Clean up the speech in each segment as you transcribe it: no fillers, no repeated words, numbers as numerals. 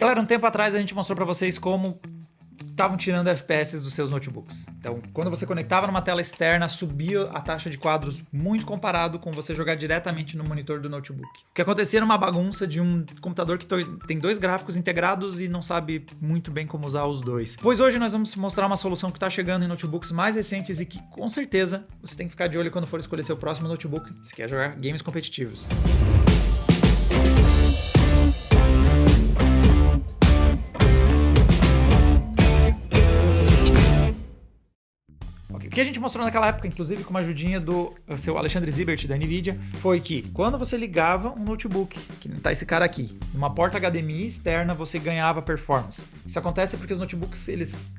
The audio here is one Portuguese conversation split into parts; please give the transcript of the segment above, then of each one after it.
Galera, um tempo atrás a gente mostrou para vocês como estavam tirando FPS dos seus notebooks. Então, quando você conectava numa tela externa, subia a taxa de quadros muito comparado com você jogar diretamente no monitor do notebook. O que acontecia era uma bagunça de um computador que tem dois gráficos integrados e não sabe muito bem como usar os dois. Pois hoje nós vamos mostrar uma solução que está chegando em notebooks mais recentes e que, com certeza, você tem que ficar de olho quando for escolher seu próximo notebook se quer jogar games competitivos. O que a gente mostrou naquela época, inclusive com uma ajudinha do seu Alexandre Zibert da NVIDIA, foi que quando você ligava um notebook, que tá esse cara aqui, numa porta HDMI externa, você ganhava performance. Isso acontece porque os notebooks,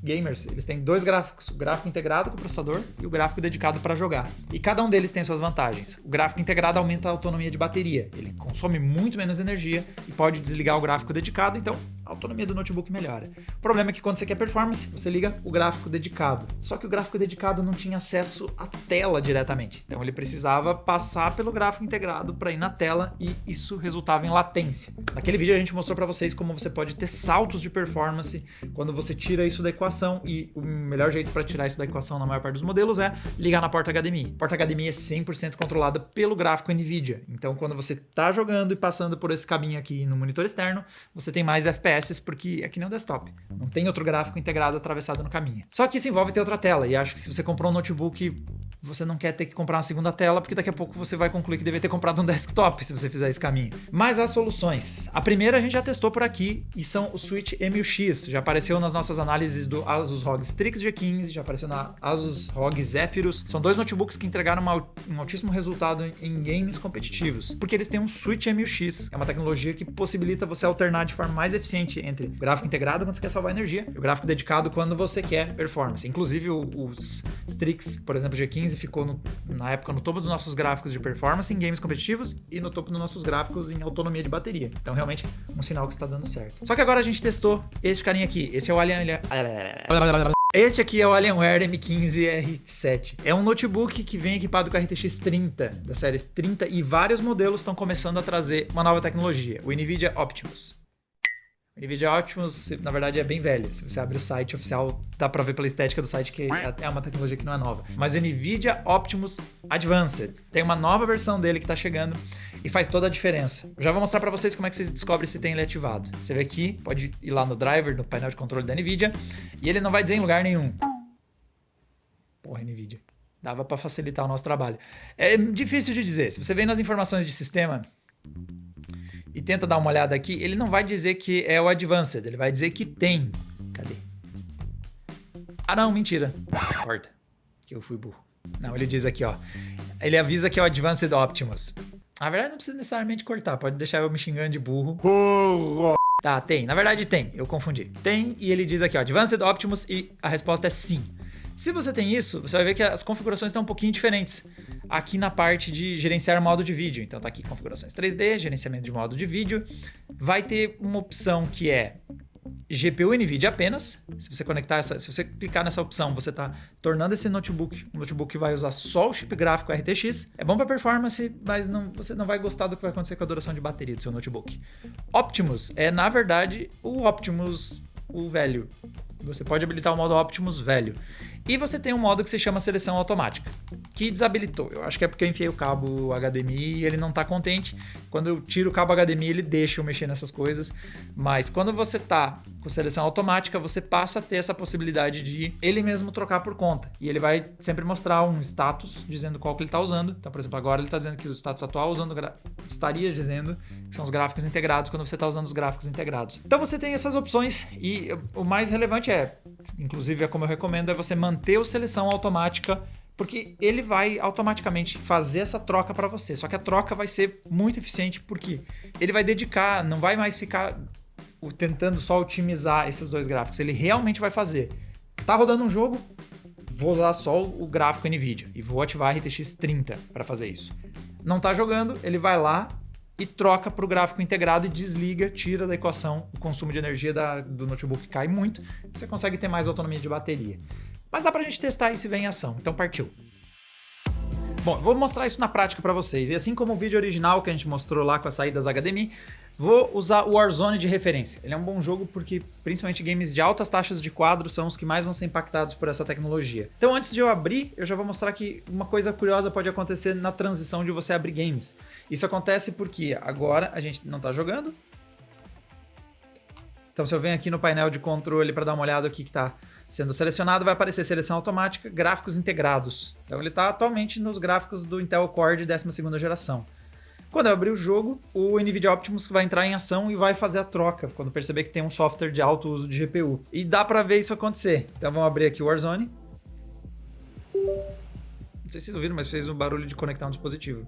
gamers, eles têm dois gráficos, o gráfico integrado com o processador e o gráfico dedicado para jogar. E cada um deles tem suas vantagens. O gráfico integrado aumenta a autonomia de bateria, ele consome muito menos energia e pode desligar o gráfico dedicado, então a autonomia do notebook melhora. O problema é que quando você quer performance, você liga o gráfico dedicado. Só que o gráfico dedicado não tinha acesso à tela diretamente. Então ele precisava passar pelo gráfico integrado para ir na tela e isso resultava em latência. Naquele vídeo a gente mostrou para vocês como você pode ter saltos de performance quando você tira isso da equação e o melhor jeito para tirar isso da equação na maior parte dos modelos é ligar na porta HDMI. A porta HDMI é 100% controlada pelo gráfico NVIDIA. Então quando você está jogando e passando por esse caminho aqui no monitor externo, você tem mais FPS porque é que nem um desktop. Não tem outro gráfico integrado atravessado no caminho. Só que isso envolve ter outra tela e acho que se você comprou um notebook, você não quer ter que comprar uma segunda tela, porque daqui a pouco você vai concluir que deveria ter comprado um desktop se você fizer esse caminho. Mas há soluções. A primeira a gente já testou por aqui e são o Switch M1X. Já apareceu nas nossas análises do Asus ROG Strix G15, já apareceu na Asus ROG Zephyrus. São dois notebooks que entregaram um altíssimo resultado em games competitivos, porque eles têm um Switch M1X. É uma tecnologia que possibilita você alternar de forma mais eficiente entre o gráfico integrado quando você quer salvar energia e o gráfico dedicado quando você quer performance. Inclusive os Strix, por exemplo, G15 ficou na época no topo dos nossos gráficos de performance em games competitivos e no topo dos nossos gráficos em autonomia de bateria. Então realmente um sinal que está dando certo. Só que agora a gente testou esse carinha aqui. Esse é o Este aqui é o Alienware M15R7. É um notebook que vem equipado com a RTX 30, da série 30, e vários modelos estão começando a trazer uma nova tecnologia, o NVIDIA Optimus. O NVIDIA Optimus, na verdade, é bem velho. Se você abre o site oficial, dá pra ver pela estética do site que é uma tecnologia que não é nova. Mas o NVIDIA Optimus Advanced tem uma nova versão dele que tá chegando e faz toda a diferença. Eu já vou mostrar pra vocês como é que vocês descobrem se tem ele ativado. Você vê aqui, pode ir lá no driver, no painel de controle da NVIDIA, e ele não vai dizer em lugar nenhum. Porra, NVIDIA. Dava pra facilitar o nosso trabalho. É difícil de dizer. Se você vem nas informações de sistema e tenta dar uma olhada aqui, ele não vai dizer que é o Advanced, ele vai dizer que tem. Cadê? Ah não, mentira. Corta, que eu fui burro. Não, ele diz aqui, ó. Ele avisa que é o Advanced Optimus. Na verdade não precisa necessariamente cortar, pode deixar eu me xingando de burro. Tá, tem. Na verdade tem, eu confundi. Tem e ele diz aqui, ó, Advanced Optimus e a resposta é sim. Se você tem isso, você vai ver que as configurações estão um pouquinho diferentes. Aqui na parte de gerenciar modo de vídeo. Então tá aqui configurações 3D, gerenciamento de modo de vídeo. Vai ter uma opção que é GPU NVIDIA apenas. Se você se você clicar nessa opção, você está tornando esse notebook um notebook que vai usar só o chip gráfico RTX. É bom para performance, mas você não vai gostar do que vai acontecer com a duração de bateria do seu notebook. Optimus é, na verdade, o Optimus, o velho. Você pode habilitar o modo Optimus velho. E você tem um modo que se chama seleção automática, que desabilitou. Eu acho que é porque eu enfiei o cabo HDMI e ele não está contente. Quando eu tiro o cabo HDMI, ele deixa eu mexer nessas coisas. Mas quando você está com seleção automática, você passa a ter essa possibilidade de ele mesmo trocar por conta. E ele vai sempre mostrar um status dizendo qual que ele está usando. Então, por exemplo, agora ele está dizendo que o status atual estaria dizendo que são os gráficos integrados quando você está usando os gráficos integrados. Então você tem essas opções e o mais relevante inclusive é como eu recomendo, é você manter o seleção automática, porque ele vai automaticamente fazer essa troca para você. Só que a troca vai ser muito eficiente porque ele vai dedicar, não vai mais ficar tentando só otimizar esses dois gráficos. Ele realmente vai fazer. Tá rodando um jogo, vou usar só o gráfico NVIDIA e vou ativar a RTX 30 para fazer isso. Não tá jogando, ele vai lá e troca para o gráfico integrado e desliga, tira da equação o consumo de energia do notebook, cai muito, você consegue ter mais autonomia de bateria. Mas dá pra gente testar isso e ver em ação, então partiu. Bom, eu vou mostrar isso na prática para vocês, e assim como o vídeo original que a gente mostrou lá com as saídas HDMI, Vou usar o Warzone de referência. Ele é um bom jogo porque, principalmente, games de altas taxas de quadro são os que mais vão ser impactados por essa tecnologia. Então, antes de eu abrir, eu já vou mostrar que uma coisa curiosa pode acontecer na transição de você abrir games. Isso acontece porque agora a gente não está jogando. Então, se eu venho aqui no painel de controle para dar uma olhada aqui que está sendo selecionado, vai aparecer seleção automática, gráficos integrados. Então, ele está atualmente nos gráficos do Intel Core de 12ª geração. Quando eu abrir o jogo, o NVIDIA Optimus vai entrar em ação e vai fazer a troca, quando perceber que tem um software de alto uso de GPU. E dá para ver isso acontecer. Então vamos abrir aqui o Warzone. Não sei se vocês ouviram, mas fez um barulho de conectar um dispositivo.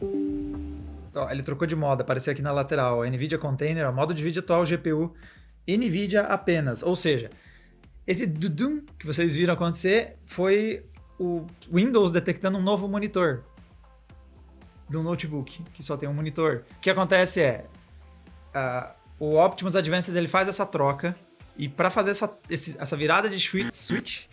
Então, ele trocou de modo, apareceu aqui na lateral. NVIDIA Container, modo de vídeo atual GPU, NVIDIA apenas. Ou seja, esse dudum que vocês viram acontecer foi o Windows detectando um novo monitor do notebook, que só tem um monitor. O que acontece é, o Optimus Advanced ele faz essa troca, e para fazer essa virada de switch,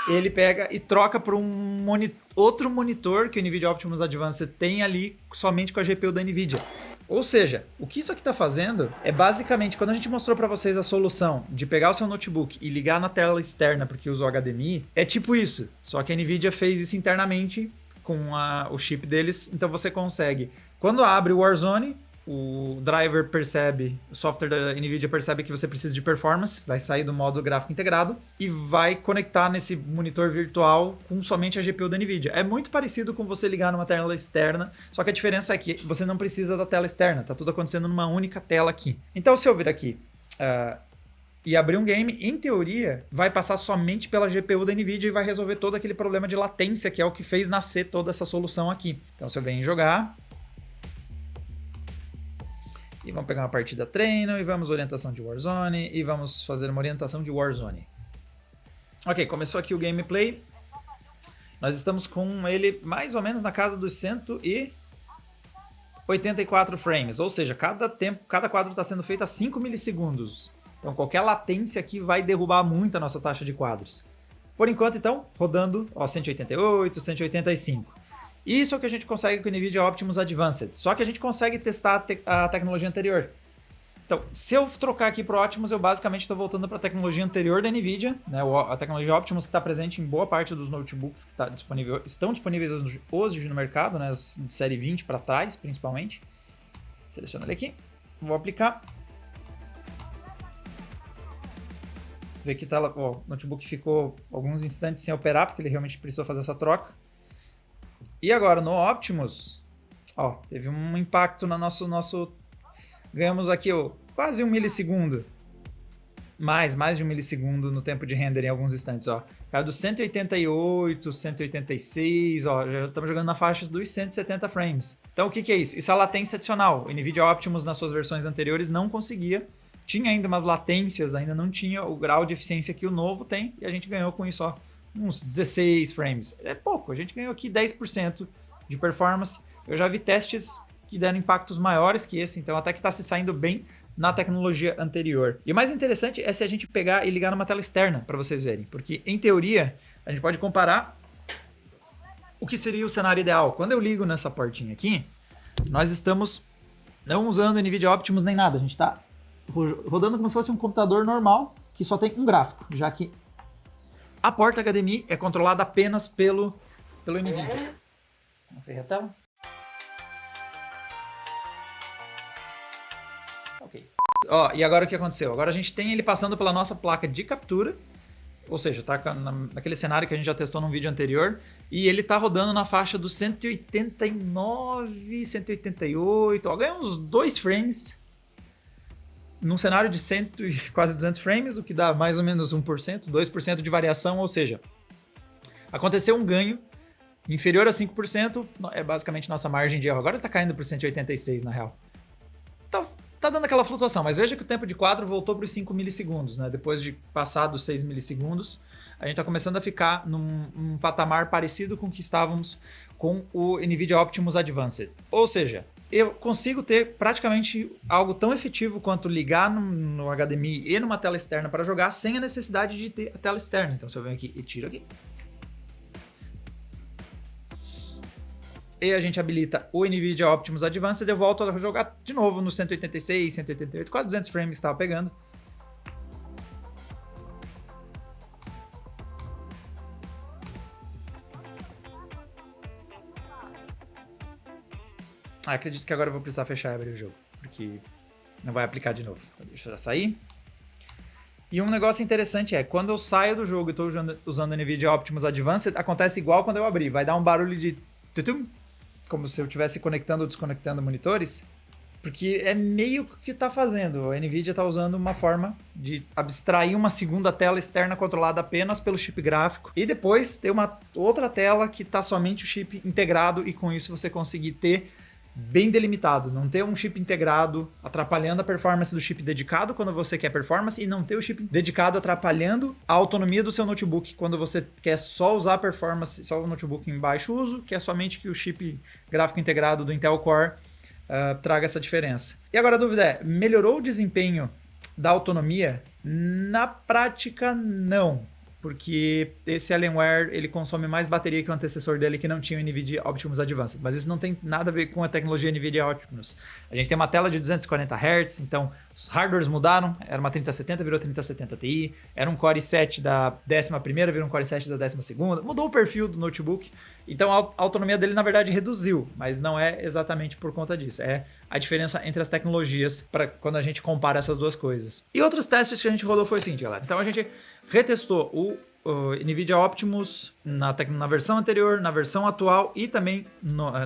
ele pega e troca para um outro monitor que o NVIDIA Optimus Advanced tem ali somente com a GPU da NVIDIA. Ou seja, o que isso aqui está fazendo é basicamente, quando a gente mostrou para vocês a solução de pegar o seu notebook e ligar na tela externa porque usa o HDMI, é tipo isso, só que a NVIDIA fez isso internamente com o chip deles, então você consegue, quando abre o Warzone, o driver percebe, o software da NVIDIA percebe que você precisa de performance, vai sair do modo gráfico integrado e vai conectar nesse monitor virtual com somente a GPU da NVIDIA. É muito parecido com você ligar numa tela externa, só que a diferença é que você não precisa da tela externa, tá tudo acontecendo numa única tela aqui. Então se eu vir aqui e abrir um game, em teoria, vai passar somente pela GPU da NVIDIA e vai resolver todo aquele problema de latência, que é o que fez nascer toda essa solução aqui. Então, se eu venho jogar, e vamos pegar uma partida treino, e vamos orientação de Warzone, e vamos fazer uma orientação de Warzone. Ok, começou aqui o gameplay. Nós estamos com ele mais ou menos na casa dos 184 frames, ou seja, cada quadro está sendo feito a 5 milissegundos. Então qualquer latência aqui vai derrubar muito a nossa taxa de quadros. Por enquanto, então, rodando 188, 185. Isso é o que a gente consegue com o NVIDIA Optimus Advanced. Só que a gente consegue testar a tecnologia anterior. Então, se eu trocar aqui para o Optimus, eu basicamente estou voltando para a tecnologia anterior da NVIDIA, né? A tecnologia Optimus que está presente em boa parte dos notebooks que estão disponíveis hoje no mercado, né? De série 20 para trás, principalmente. Seleciono ele aqui, vou aplicar. Vê que o notebook ficou alguns instantes sem operar, porque ele realmente precisou fazer essa troca. E agora, no Optimus, teve um impacto no nosso... Ganhamos aqui quase 1 milissegundo. Mais de 1 milissegundo no tempo de render em alguns instantes. Caiu dos 188, 186, já estamos jogando na faixa dos 170 frames. Então o que é isso? Isso é a latência adicional. O NVIDIA Optimus nas suas versões anteriores não conseguia. Tinha ainda umas latências, ainda não tinha o grau de eficiência que o novo tem, e a gente ganhou com isso uns 16 frames. É pouco, a gente ganhou aqui 10% de performance. Eu já vi testes que deram impactos maiores que esse, então até que está se saindo bem na tecnologia anterior. E o mais interessante é se a gente pegar e ligar numa tela externa, para vocês verem, porque em teoria a gente pode comparar o que seria o cenário ideal. Quando eu ligo nessa portinha aqui, nós estamos não usando NVIDIA Optimus nem nada, a gente está rodando como se fosse um computador normal, que só tem um gráfico, já que a porta HDMI é controlada apenas pelo NVIDIA. Vamos ferrar a tela. Ok. E agora o que aconteceu? Agora a gente tem ele passando pela nossa placa de captura, ou seja, tá naquele cenário que a gente já testou num vídeo anterior, e ele tá rodando na faixa dos 189, 188, ganha uns 2 frames num cenário de quase 200 frames, o que dá mais ou menos 1%, 2% de variação, ou seja, aconteceu um ganho inferior a 5%, é basicamente nossa margem de erro. Agora ele está caindo para os 186 na real. Tá dando aquela flutuação, mas veja que o tempo de quadro voltou para os 5 milissegundos, né? Depois de passar dos 6 milissegundos, a gente está começando a ficar num patamar parecido com o que estávamos com o NVIDIA Optimus Advanced. Ou seja, eu consigo ter praticamente algo tão efetivo quanto ligar no HDMI e numa tela externa para jogar sem a necessidade de ter a tela externa. Então, se eu venho aqui e tiro aqui, e a gente habilita o NVIDIA Optimus Advanced, eu volto a jogar de novo no 186, 188, quase 200 frames estava pegando. Acredito que agora eu vou precisar fechar e abrir o jogo, porque não vai aplicar de novo. Então, deixa eu sair. E um negócio interessante é, quando eu saio do jogo e estou usando o NVIDIA Optimus Advanced, acontece igual quando eu abri. Vai dar um barulho de tutum, como se eu estivesse conectando ou desconectando monitores, porque é meio que está fazendo. A NVIDIA está usando uma forma de abstrair uma segunda tela externa controlada apenas pelo chip gráfico e depois ter uma outra tela que está somente o chip integrado, e com isso você conseguir ter bem delimitado, não ter um chip integrado atrapalhando a performance do chip dedicado quando você quer performance, e não ter o chip dedicado atrapalhando a autonomia do seu notebook quando você quer só usar performance, só o notebook em baixo uso, que é somente que o chip gráfico integrado do Intel Core traga essa diferença. E agora a dúvida é, melhorou o desempenho da autonomia? Na prática, não. Porque esse Alienware, ele consome mais bateria que o antecessor dele, que não tinha o NVIDIA Optimus Advanced. Mas isso não tem nada a ver com a tecnologia NVIDIA Optimus. A gente tem uma tela de 240 Hz, então os hardwares mudaram. Era uma 3070, virou 3070 Ti. Era um Core i7 da 11ª, virou um Core i7 da 12ª. Mudou o perfil do notebook. Então a autonomia dele, na verdade, reduziu. Mas não é exatamente por conta disso. É a diferença entre as tecnologias para quando a gente compara essas duas coisas. E outros testes que a gente rodou foi o seguinte, galera. Então a gente retestou o NVIDIA Optimus na versão anterior, na versão atual e também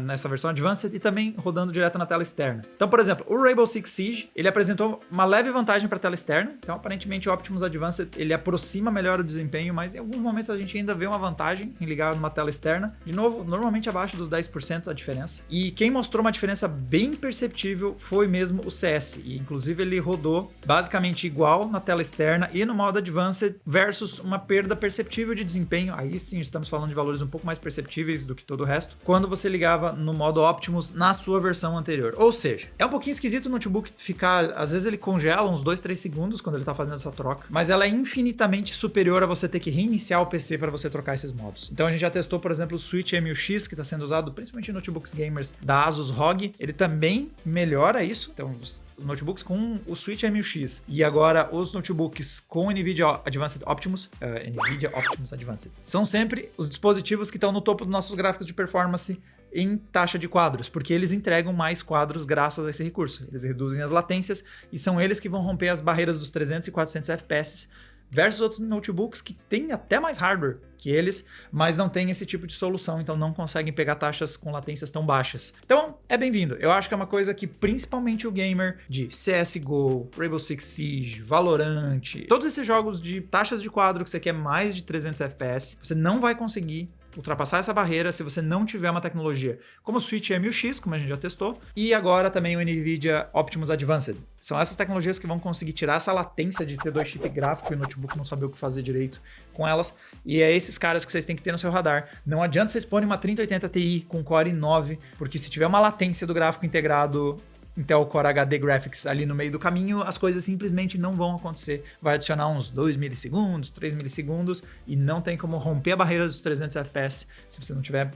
nessa versão Advanced, e também rodando direto na tela externa. Então, por exemplo, o Rainbow Six Siege, ele apresentou uma leve vantagem para a tela externa. Então, aparentemente, o Optimus Advanced, ele aproxima melhor o desempenho, mas em alguns momentos a gente ainda vê uma vantagem em ligar numa tela externa. De novo, normalmente abaixo dos 10% a diferença. E quem mostrou uma diferença bem perceptível foi mesmo o CS. E, inclusive, ele rodou basicamente igual na tela externa e no modo Advanced versus uma perda perceptível de desempenho. Aí sim, estamos falando de valores um pouco mais perceptíveis do que todo o resto, quando você ligava no modo Optimus na sua versão anterior. Ou seja, é um pouquinho esquisito o notebook ficar, às vezes ele congela uns 2, 3 segundos quando ele tá fazendo essa troca, mas ela é infinitamente superior a você ter que reiniciar o PC para você trocar esses modos. Então a gente já testou, por exemplo, o Switch M1X, que está sendo usado principalmente em notebooks gamers da Asus ROG, ele também melhora isso. Então os notebooks com o Switch M1X e agora os notebooks com o NVIDIA Advanced Optimus, NVIDIA Optimus Advanced, são sempre os dispositivos que estão no topo dos nossos gráficos de performance em taxa de quadros, porque eles entregam mais quadros graças a esse recurso. Eles reduzem as latências e são eles que vão romper as barreiras dos 300 e 400 FPS versus outros notebooks que têm até mais hardware que eles, mas não tem esse tipo de solução, então não conseguem pegar taxas com latências tão baixas. Então, é bem-vindo. Eu acho que é uma coisa que principalmente o gamer de CSGO, Rainbow Six Siege, Valorant, todos esses jogos de taxas de quadro que você quer mais de 300 FPS, você não vai conseguir ultrapassar essa barreira se você não tiver uma tecnologia como o Switch M1X, como a gente já testou, e agora também o NVIDIA Optimus Advanced. São essas tecnologias que vão conseguir tirar essa latência de ter dois chips gráficos e o notebook não saber o que fazer direito com elas, e é esses caras que vocês têm que ter no seu radar. Não adianta vocês porem uma 3080 Ti com Core i9, porque se tiver uma latência do gráfico integrado Intel Core HD Graphics ali no meio do caminho, as coisas simplesmente não vão acontecer. Vai adicionar uns 2 milissegundos, 3 milissegundos e não tem como romper a barreira dos 300 FPS se você não tiver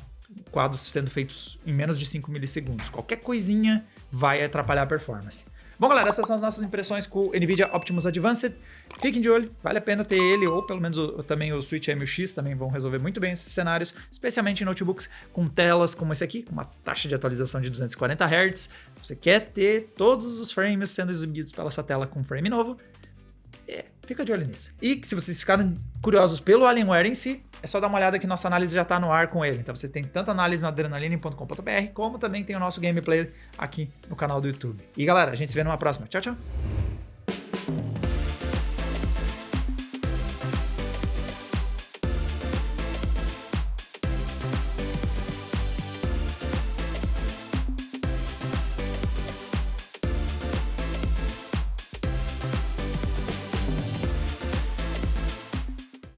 quadros sendo feitos em menos de 5 milissegundos. Qualquer coisinha vai atrapalhar a performance. Bom, galera, essas são as nossas impressões com o NVIDIA Optimus Advanced. Fiquem de olho, vale a pena ter ele, ou pelo menos também o Switch M1X, também vão resolver muito bem esses cenários, especialmente em notebooks com telas como esse aqui, com uma taxa de atualização de 240 Hz. Se você quer ter todos os frames sendo exibidos pela essa tela com frame novo, fica de olho nisso. E se vocês ficarem curiosos pelo Alienware em si, é só dar uma olhada que nossa análise já está no ar com ele. Então você tem tanto análise no adrenaline.com.br, como também tem o nosso gameplay aqui no canal do YouTube. E galera, a gente se vê numa próxima. Tchau, tchau!